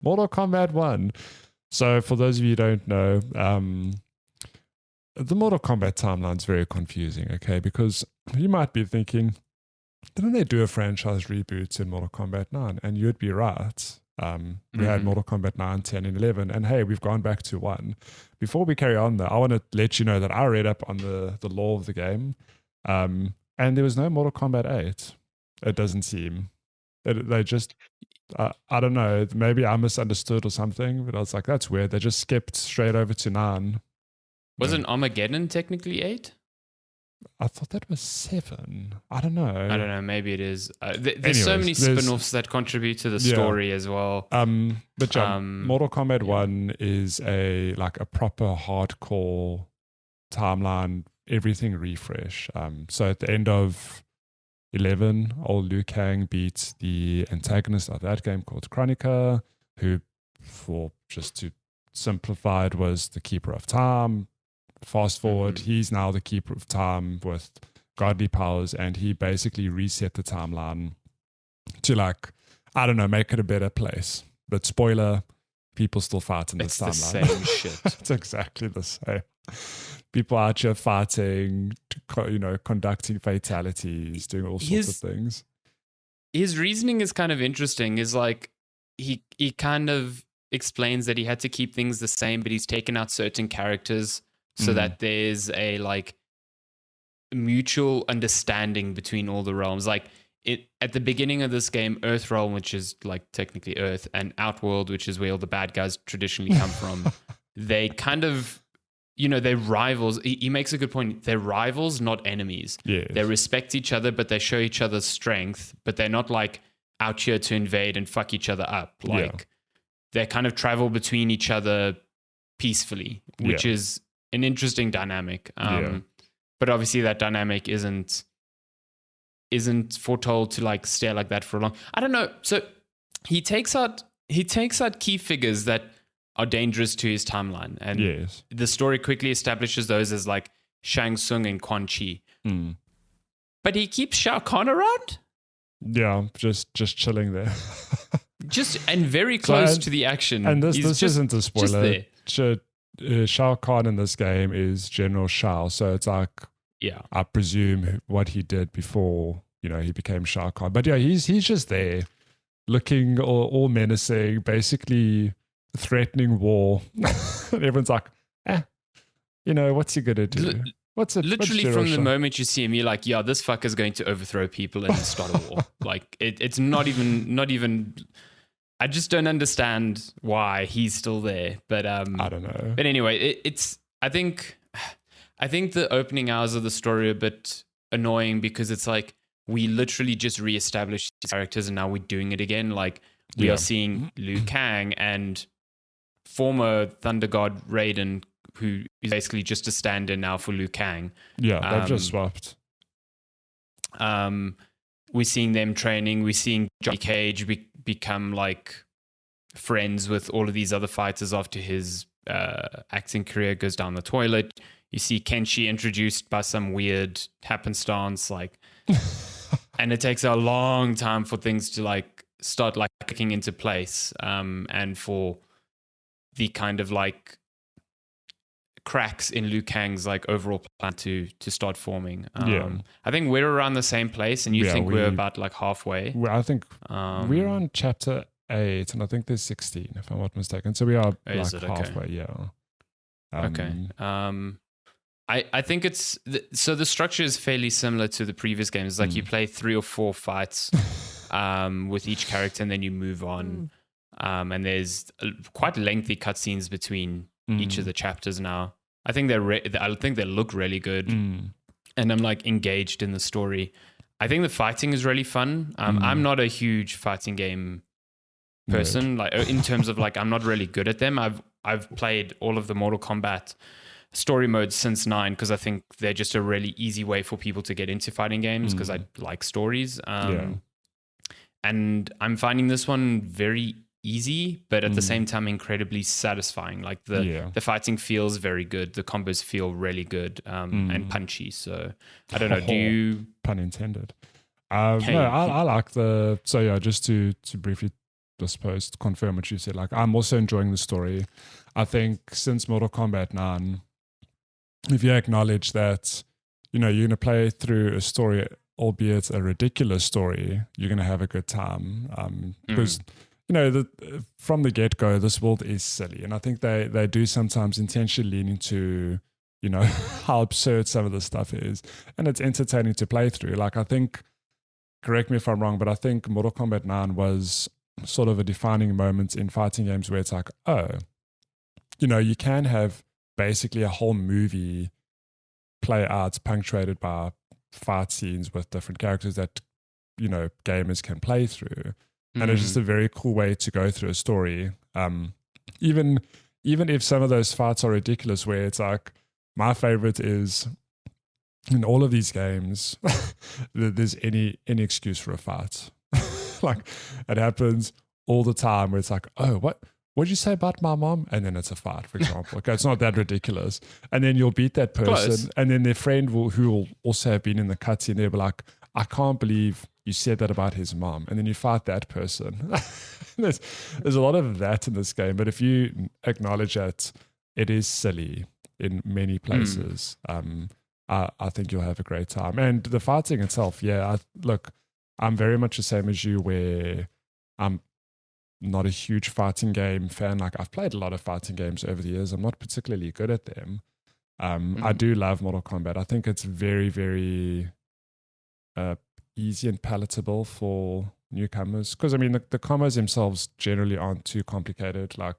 Mortal Kombat 1. So for those of you who don't know, the Mortal Kombat timeline is very confusing, okay? Because you might be thinking, didn't they do a franchise reboot in Mortal Kombat 9? And you'd be right. We had Mortal Kombat 9, 10, and 11. And hey, we've gone back to 1. Before we carry on, though, I want to let you know that I read up on the lore of the game. And there was no Mortal Kombat 8. It doesn't seem. They just, I don't know, maybe I misunderstood or something, but I was like, that's weird. They just skipped straight over to 9. Wasn't Armageddon technically 8? I thought that was 7. I don't know. Maybe it is. There's so many spin-offs that contribute to the story as well. But Mortal Kombat 1 is a proper hardcore timeline, everything refresh. So at the end of 11, old Liu Kang beats the antagonist of that game called Kronika, who, for just to simplify it, was the Keeper of Time. Fast forward, he's now the Keeper of Time with godly powers, and he basically reset the timeline to make it a better place. But spoiler, people still fight in this timeline. It's the same shit. It's exactly the same. People out here fighting, conducting fatalities, doing all sorts of things. His reasoning is kind of interesting. Is like he kind of explains that he had to keep things the same, but he's taken out certain characters so that there's a mutual understanding between all the realms. Like at the beginning of this game, Earthrealm, which is technically Earth, and Outworld, which is where all the bad guys traditionally come from, they kind of, they're rivals. He makes a good point. They're rivals, not enemies. Yes. They respect each other, but they show each other's strength, but they're not out here to invade and fuck each other up. They kind of travel between each other peacefully, which is an interesting dynamic. But obviously that dynamic isn't foretold to stay like that for a long. I don't know. So he takes out key figures that are dangerous to his timeline, and the story quickly establishes those as Shang Tsung and Quan Chi. But he keeps Shao Kahn around. Yeah, just chilling there. And very close to the action. And this isn't a spoiler. Shao Kahn in this game is General Shao, so it's I presume what he did before he became Shao Kahn. But he's just there, looking all menacing, basically threatening war. And everyone's like, what's he gonna do? Literally from the moment you see him, you're like, yeah, this fucker's going to overthrow people and start a war. It's not even. I just don't understand why he's still there. But I don't know. But anyway, I think the opening hours of the story are a bit annoying because it's we literally just reestablished these characters and now we're doing it again. We are seeing Liu Kang and former Thunder God Raiden, who is basically just a stand-in now for Liu Kang. Yeah, they've just swapped. We're seeing them training. We're seeing Johnny Cage become friends with all of these other fighters after his acting career goes down the toilet. You see Kenshi introduced by some weird happenstance, and it takes a long time for things to start clicking into place, and for the kind of cracks in Liu Kang's overall plan to start forming. I think we're around the same place, and you think we're about halfway. I think we're on chapter 8, and I think there's 16, if I'm not mistaken. So we are halfway. Okay. Yeah. Okay. I think so the structure is fairly similar to the previous games. You play 3 or 4 fights with each character, and then you move on. And there's quite lengthy cutscenes between each of the chapters now. I think they look really good, and I'm engaged in the story. I think the fighting is really fun. I'm not a huge fighting game person, in terms of I'm not really good at them. I've played all of the Mortal Kombat story modes since 9 because I think they're just a really easy way for people to get into fighting games because I like stories. And I'm finding this one very easy, but at the same time incredibly satisfying. The fighting feels very good. The combos feel really good and punchy. So I don't know. Do you? Pun intended. No, I like just to briefly I suppose, confirm what you said. Like, I'm also enjoying the story. I think since Mortal Kombat 9, if you acknowledge that, you're going to play through a story, albeit a ridiculous story, you're going to have a good time. Because, from the get-go, this world is silly. And I think they do sometimes intentionally lean into, how absurd some of the stuff is. And it's entertaining to play through. Like, I think, correct me if I'm wrong, but I think Mortal Kombat 9 was sort of a defining moment in fighting games where it's like, you can have basically a whole movie play out punctuated by fight scenes with different characters that, gamers can play through. And it's just a very cool way to go through a story. Even if some of those fights are ridiculous, where it's like, my favorite is in all of these games, there's any excuse for a fight. Like, it happens all the time where it's like, oh, what'd you say about my mom? And then it's a fight, for example. Okay, it's not that ridiculous. And then you'll beat that person. Close. And then their friend who will also have been in the cutscene, they'll be like, I can't believe you said that about his mom. And then you fight that person. there's a lot of that in this game. But if you acknowledge that it is silly in many places, I think you'll have a great time. And the fighting itself, I'm very much the same as you, where I'm not a huge fighting game fan. Like, I've played a lot of fighting games over the years. I'm not particularly good at them. I do love Mortal Kombat. I think it's very, very easy and palatable for newcomers. Because, the combos themselves generally aren't too complicated. Like,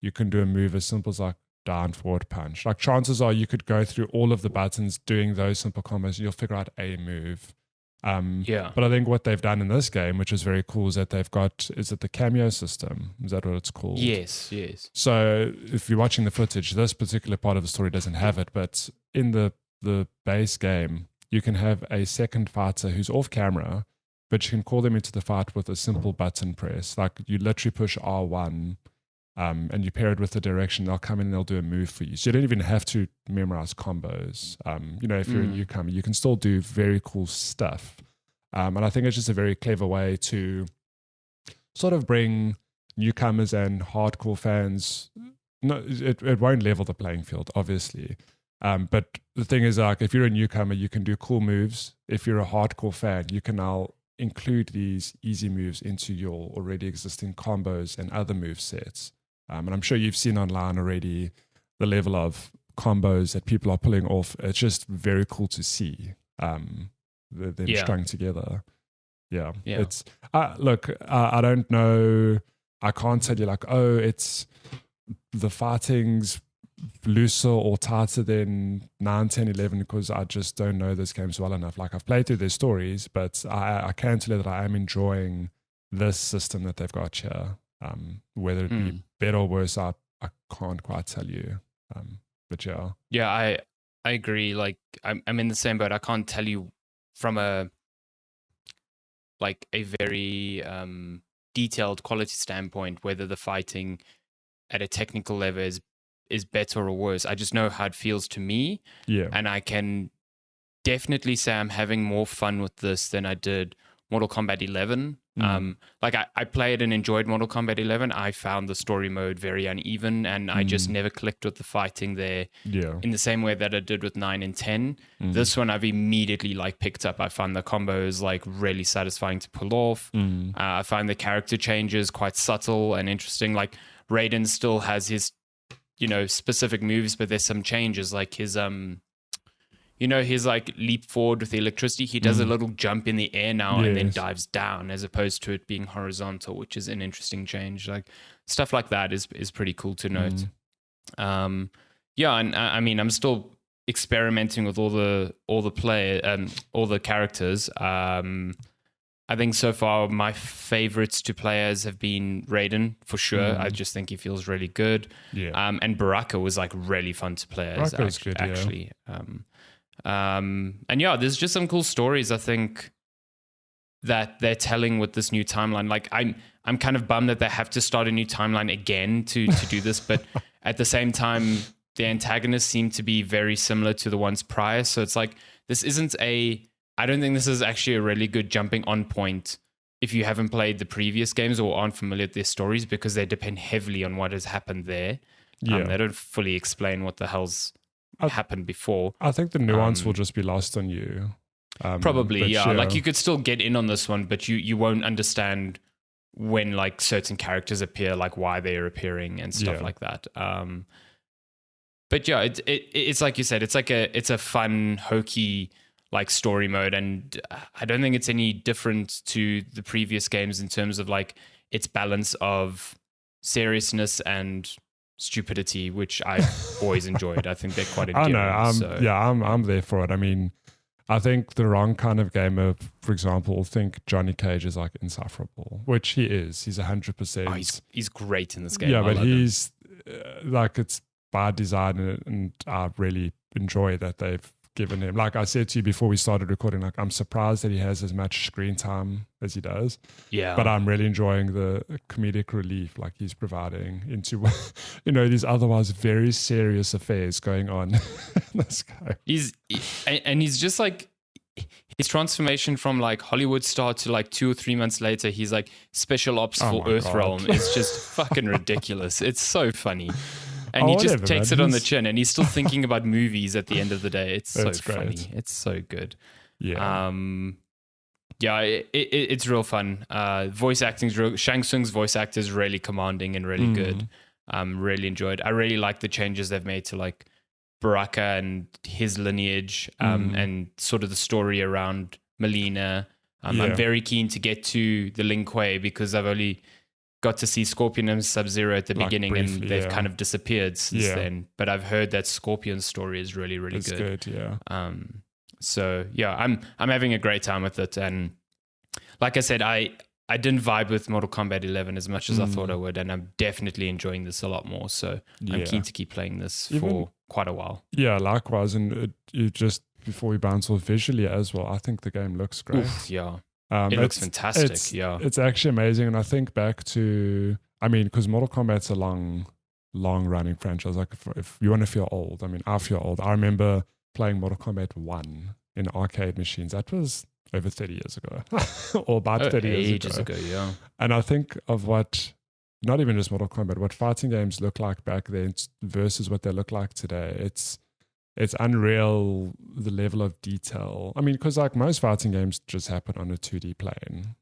you can do a move as simple as like down, forward, punch. Like, chances are you could go through all of the buttons doing those simple combos and you'll figure out a move. But I think what they've done in this game, which is very cool, is that they've got, is it the cameo system? Is that what it's called? Yes. So if you're watching the footage, this particular part of the story doesn't have it, but in the base game, you can have a second fighter who's off camera, but you can call them into the fight with a simple button press. Like, you literally push R1, and you pair it with the direction, they'll come in and they'll do a move for you. So you don't even have to memorize combos. If you're a newcomer, you can still do very cool stuff. And I think it's just a very clever way to sort of bring newcomers and hardcore fans. No, it won't level the playing field, obviously. But the thing is, like, if you're a newcomer, you can do cool moves. If you're a hardcore fan, you can now include these easy moves into your already existing combos and other move sets. And I'm sure you've seen online already the level of combos that people are pulling off. It's just very cool to see them strung together. Yeah. It's look, I don't know. I can't tell you like, oh, it's the fighting's looser or tighter than 9, 10, 11 because I just don't know those games well enough. Like, I've played through their stories, but I can tell you that I am enjoying this system that they've got here. Whether it be better or worse, I can't quite tell you. But I agree. Like, I'm in the same boat. I can't tell you from a very detailed quality standpoint whether the fighting at a technical level is better or worse. I just know how it feels to me. Yeah. And I can definitely say I'm having more fun with this than I did Mortal Kombat 11. I played and enjoyed Mortal Kombat 11. I found the story mode very uneven and I just never clicked with the fighting there in the same way that I did with 9 and 10. This one I've immediately picked up. I find the combos really satisfying to pull off. I find the character changes quite subtle and interesting. Like, Raiden still has his specific moves, but there's some changes, like his his leap forward with the electricity. He does a little jump in the air now and then dives down, as opposed to it being horizontal, which is an interesting change. Like, stuff like that is pretty cool to note. And I mean, I'm still experimenting with all the characters. I think so far my favorites to play as have been Raiden, for sure. I just think he feels really good. And Baraka was really fun to play as, actually. And there's just some cool stories I think that they're telling with this new timeline. Like, I'm kind of bummed that they have to start a new timeline again to do this, but at the same time, the antagonists seem to be very similar to the ones prior. So it's like, I don't think this is actually a really good jumping on point if you haven't played the previous games or aren't familiar with their stories, because they depend heavily on what has happened there. They don't fully explain what the hell's happened before. I think the nuance will just be lost on you. Probably, yeah. Like you could still get in on this one, but you won't understand when like certain characters appear, like why they're appearing and stuff like that. But yeah, it's like you said, it's a fun, hokey like story mode, and I don't think it's any different to the previous games in terms of like its balance of seriousness and stupidity, which I've always enjoyed. I think they're quite endearing. I'm there for it. I mean, I think the wrong kind of gamer, for example, think Johnny Cage is like insufferable, which he is. He's 100%. Oh, he's great in this game. Yeah, but he's like, it's by design, and I really enjoy that they've given him. Like I said to you before we started recording, like I'm surprised that he has as much screen time as he does. Yeah. But I'm really enjoying the comedic relief like he's providing into, these otherwise very serious affairs going on in this guy. He's just like, his transformation from like Hollywood star to like 2 or 3 months later, he's like special ops for Earthrealm. It's just fucking ridiculous. It's so funny. And he just takes it on the chin, and he's still thinking about movies at the end of the day. It's so funny. It's so good. Yeah. It's real fun. Voice acting's real. Shang Tsung's voice actor is really commanding and really good. Really enjoyed. I really like the changes they've made to like Baraka and his lineage, and sort of the story around Melina. I'm very keen to get to the Lin Kuei because I've only got to see Scorpion and Sub-Zero at the beginning, briefly, and they've kind of disappeared since then. But I've heard that Scorpion's story is really, really good. It's good, yeah. So yeah, I'm having a great time with it, and like I said, I didn't vibe with Mortal Kombat 11 as much as I thought I would, and I'm definitely enjoying this a lot more. So I'm keen to keep playing this for quite a while. Yeah, likewise, and you just before we bounce off visually as well, I think the game looks great. Oof, yeah. It looks fantastic, It's actually amazing. And I think back to, because Mortal Kombat's a long running franchise. Like if you want to feel old, I feel old. I remember playing Mortal Kombat 1 in arcade machines. That was over 30 years ago or about 30 years ago. Yeah. And I think of what, not even just Mortal Kombat, what fighting games look like back then versus what they look like today. It's unreal, the level of detail. Because like most fighting games just happen on a 2D plane,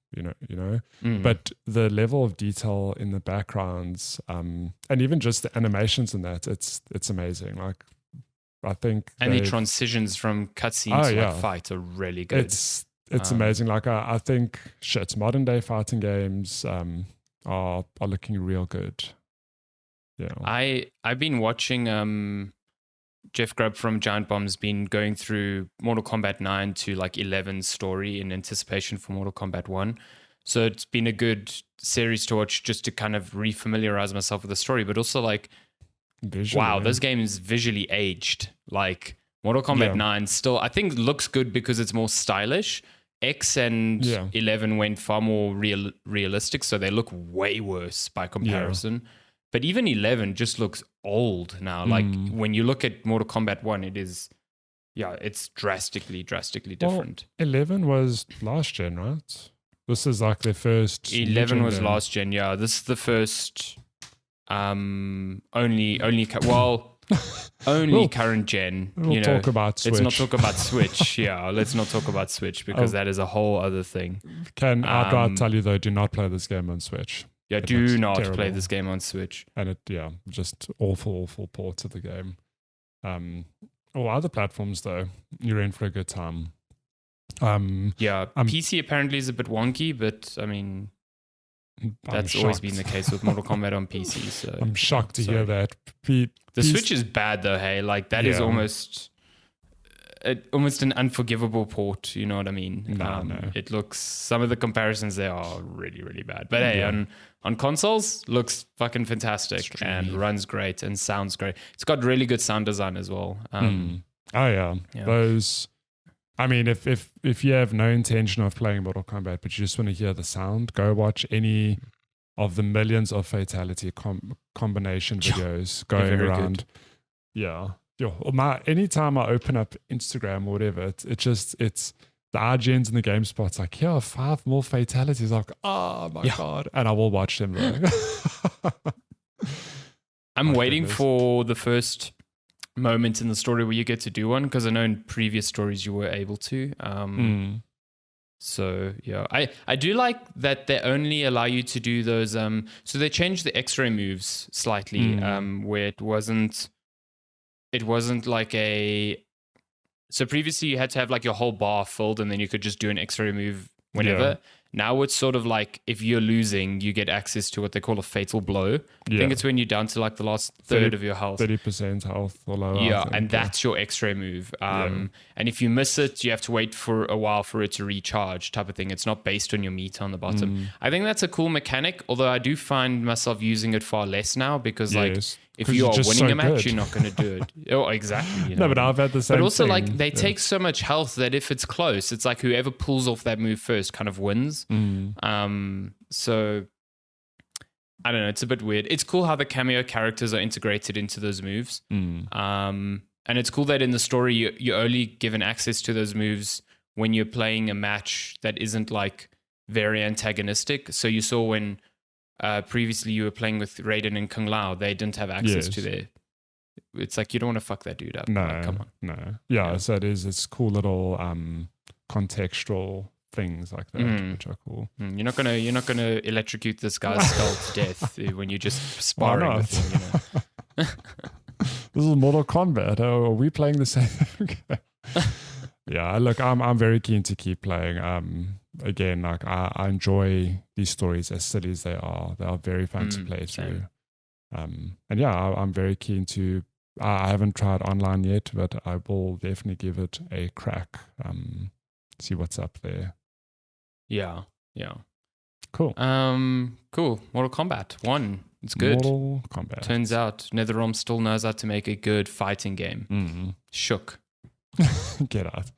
but the level of detail in the backgrounds, and even just the animations in that, it's amazing. Like, I think, and the transitions from cutscenes to fight are really good. It's amazing. Like, I think modern day fighting games are looking real good. Yeah, I've been watching Jeff Grubb from Giant Bomb's been going through Mortal Kombat 9 to like 11's story in anticipation for Mortal Kombat 1. So it's been a good series to watch just to kind of refamiliarize myself with the story, but also like, visually, wow, those games visually aged. Like Mortal Kombat 9 still, I think, looks good because it's more stylish. X and 11 went far more realistic, so they look way worse by comparison. Yeah. But even 11 just looks old now. Like when you look at Mortal Kombat 1, it's drastically different. Well, 11 was last gen, right? This is like their first. 11 was last gen, yeah. This is the first only current gen. We'll talk about Switch. Let's not talk about Switch. Let's not talk about Switch because that is a whole other thing. Can outright tell you though, do not play this game on Switch. Yeah, do not play this game on Switch. And just awful ports of the game. Other platforms though, you're in for a good time. PC apparently is a bit wonky, but that's always been the case with Mortal Kombat on PC. So I'm shocked to hear that. The Switch is bad though, hey? Like that is almost an unforgivable port, you know what I mean? No. It looks, some of the comparisons there are really, really bad. But hey, on consoles, looks fucking fantastic and runs great and sounds great. It's got really good sound design as well. Those, if you have no intention of playing Mortal Kombat, but you just want to hear the sound, go watch any of the millions of fatality combination videos going around. Good. Yeah. Anytime I open up Instagram or whatever, it's the IGNs and the GameSpot's like, here are 5 more fatalities. Like, oh my God. And I will watch them though. I'm waiting for the first moment in the story where you get to do one, because I know in previous stories you were able to. So yeah, I do like that they only allow you to do those. So they changed the X-ray moves slightly, where it wasn't like a. So previously you had to have like your whole bar filled, and then you could just do an X-ray move whenever. Yeah. Now it's sort of like if you're losing, you get access to what they call a fatal blow. I think it's when you're down to like the last third of your health. 30% health or lower. Yeah, and that's your X-ray move. And if you miss it, you have to wait for a while for it to recharge type of thing. It's not based on your meter on the bottom. I think that's a cool mechanic, although I do find myself using it far less now, because like if you are winning a match, you're not going to do it. Oh, exactly. You know? No, but I've had the same But also thing. like they take so much health that if it's close, it's like whoever pulls off that move first kind of wins. So I don't know, it's a bit weird. It's cool how the cameo characters are integrated into those moves. And it's cool that in the story you're only given access to those moves when you're playing a match that isn't like very antagonistic. So you saw when previously you were playing with Raiden and Kung Lao, they didn't have access to their. It's like you don't want to fuck that dude up. No, like, come on. No. Yeah, so it's cool little contextual things like that, which are cool. You're not gonna electrocute this guy's skull to death when you're just sparring with him. You know? This is Mortal Kombat. Oh, are we playing the same? Yeah, look, I'm very keen to keep playing. Again, like I enjoy these stories as silly as they are. They are very fun to play through. And yeah, I'm very keen to. I haven't tried online yet, but I will definitely give it a crack. See what's up there. Yeah. Cool. Cool. Mortal Kombat 1. It's good. Mortal Kombat. Turns out NetherRealm still knows how to make a good fighting game. Shook. Get out.